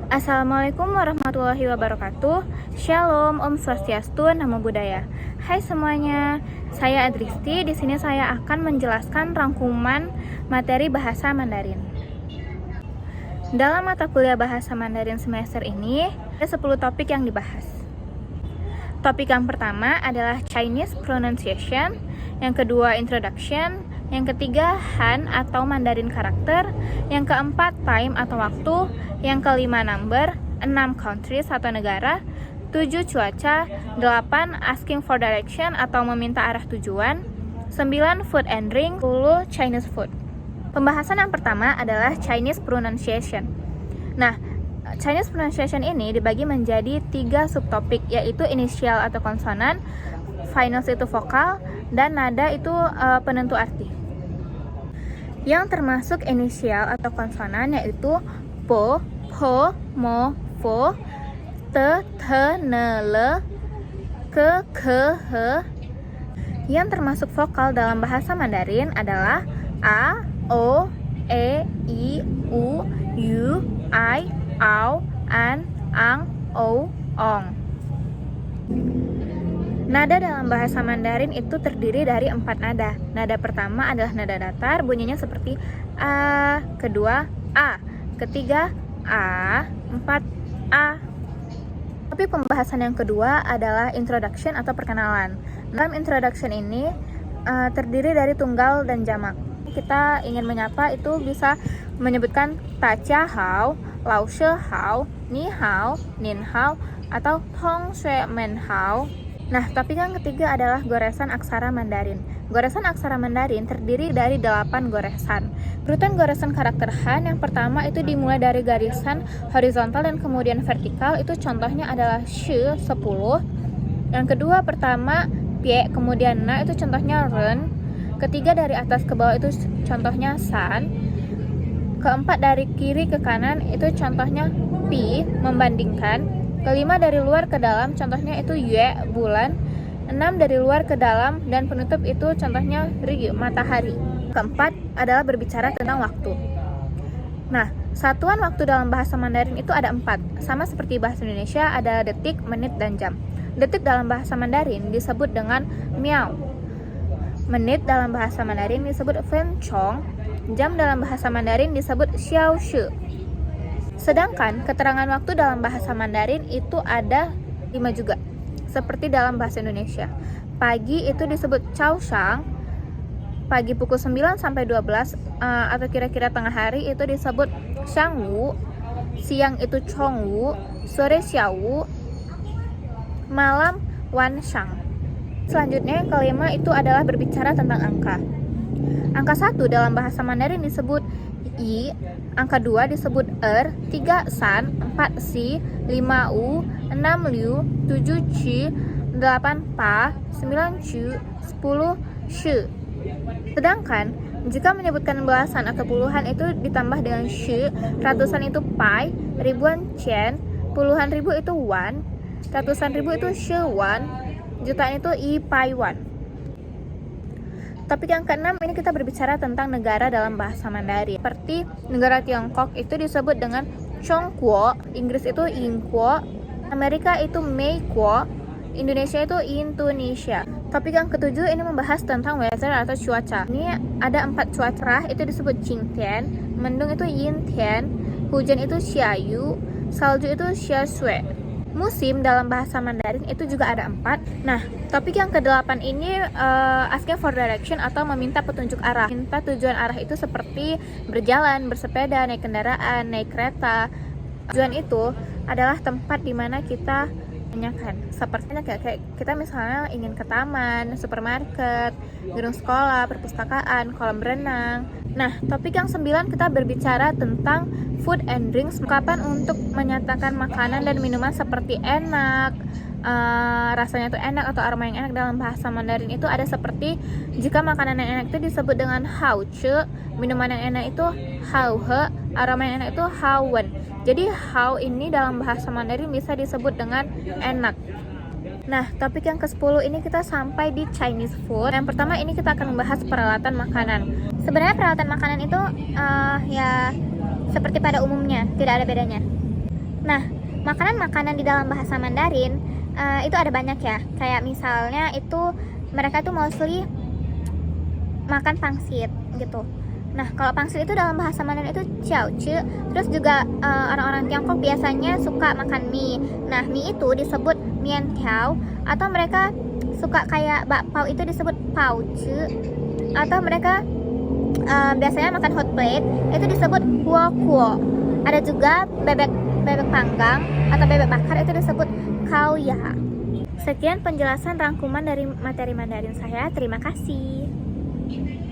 Assalamualaikum warahmatullahi wabarakatuh. Shalom, Om Swastiastu, Namo Buddhaya. Hai semuanya, saya Adristi. Di sini saya akan menjelaskan rangkuman materi bahasa Mandarin. Dalam mata kuliah bahasa Mandarin semester ini, ada 10 topik yang dibahas. Topik yang pertama adalah Chinese Pronunciation, yang kedua Introduction, yang ketiga Han atau Mandarin karakter, yang keempat Time atau waktu, yang kelima Number, 6 Countries atau negara, 7 cuaca, 8 Asking for direction atau meminta arah tujuan, 9 Food and drink, 10 Chinese food. Pembahasan yang pertama adalah Chinese Pronunciation. Nah, Chinese Pronunciation ini dibagi menjadi 3 subtopik, yaitu inisial atau konsonan, finals itu vokal, dan nada itu penentu arti. Yang termasuk inisial atau konsonan yaitu po, ho, mo, fo, te, ne, le, ke, he. Yang termasuk vokal dalam bahasa Mandarin adalah a, o, e, i, u, u, i, au, an, ang, o, ong. Nada dalam bahasa Mandarin itu terdiri dari 4 nada. Nada pertama adalah nada datar, bunyinya seperti a, kedua a, ketiga a, 4 a. Tapi pembahasan yang kedua adalah introduction atau perkenalan. Dalam introduction ini terdiri dari tunggal dan jamak. Kita ingin menyapa itu bisa menyebutkan ta jia hao, lao she hao, ni hao, nin hao, atau tong shui men hao. Nah, topik yang ketiga adalah goresan aksara Mandarin. Goresan aksara Mandarin terdiri dari 8 goresan. Urutan goresan karakter Han yang pertama itu dimulai dari garisan horizontal dan kemudian vertikal. Itu contohnya adalah shi 10. Yang kedua pertama pie, kemudian na, itu contohnya ren. Ketiga dari atas ke bawah itu contohnya san. Keempat dari kiri ke kanan itu contohnya pi, membandingkan. Kelima dari luar ke dalam, contohnya itu yue, bulan. 6 dari luar ke dalam, dan penutup itu contohnya ri, matahari. Keempat adalah berbicara tentang waktu. Nah, satuan waktu dalam bahasa Mandarin itu ada 4. Sama seperti bahasa Indonesia, ada detik, menit, dan jam. Detik dalam bahasa Mandarin disebut dengan miao. Menit dalam bahasa Mandarin disebut fen chong. Jam dalam bahasa Mandarin disebut xiao shi. Sedangkan keterangan waktu dalam bahasa Mandarin itu ada 5 juga, seperti dalam bahasa Indonesia. Pagi itu disebut chao shang, pagi pukul 9 sampai 12 atau kira-kira tengah hari itu disebut shang wu, siang itu chong wu, sore xiao wu, malam wan shang. Selanjutnya yang kelima itu adalah berbicara tentang angka. Angka 1 dalam bahasa Mandarin disebut i, angka 2 disebut 3 san, 4 si, 5 u, 6 liu, 7 qi, 8 pa, 9 cu, 10 shi. Sedangkan jika menyebutkan belasan atau puluhan itu ditambah dengan shi, ratusan itu pai, ribuan chen, puluhan ribu itu wan, ratusan ribu itu shi wan, jutaan itu i pai wan. Topik yang keenam ini kita berbicara tentang negara dalam bahasa Mandarin. Seperti negara Tiongkok itu disebut dengan Chongguo, Inggris itu Yingguo, Amerika itu Meiguo, Indonesia itu Indonesia. Topik yang ketujuh ini membahas tentang weather atau cuaca. Ini ada 4 cuaca, itu disebut Jingtian, mendung itu Yintian, hujan itu Xiaoyu, salju itu Xiaoshui. Musim dalam bahasa Mandarin itu juga ada 4. Nah, topik yang ke-8 ini asking for direction atau meminta petunjuk arah. Minta tujuan arah itu seperti berjalan, bersepeda, naik kendaraan, naik kereta. Tujuan itu adalah tempat di mana kita tanyakan. Sepertinya kayak kita misalnya ingin ke taman, supermarket, gedung sekolah, perpustakaan, kolam berenang. Nah, topik yang 9 kita berbicara tentang food and drinks, ungkapan untuk menyatakan makanan dan minuman seperti enak, rasanya itu enak atau aroma yang enak dalam bahasa Mandarin itu ada seperti jika makanan yang enak itu disebut dengan hao che, minuman yang enak itu hao he, aroma yang enak itu hao wen. Jadi hao ini dalam bahasa Mandarin bisa disebut dengan enak. Nah, topik yang ke-10 ini kita sampai di Chinese food. Yang pertama ini kita akan membahas peralatan makanan. Sebenarnya peralatan makanan itu ya seperti pada umumnya, tidak ada bedanya. Nah, makanan-makanan di dalam bahasa Mandarin itu ada banyak ya. Kayak misalnya itu mereka tuh mostly makan pangsit gitu. Nah, kalau pangsit itu dalam bahasa Mandarin itu ciao ce. Terus juga orang-orang Tiongkok biasanya suka makan mie. Nah, mie itu disebut mian tiao, atau mereka suka kayak bakpao itu disebut pao ce, atau mereka biasanya makan hot plate itu disebut huo kuo. Ada juga bebek panggang atau bebek bakar itu disebut kao ya. Sekian penjelasan rangkuman dari materi Mandarin saya. Terima kasih.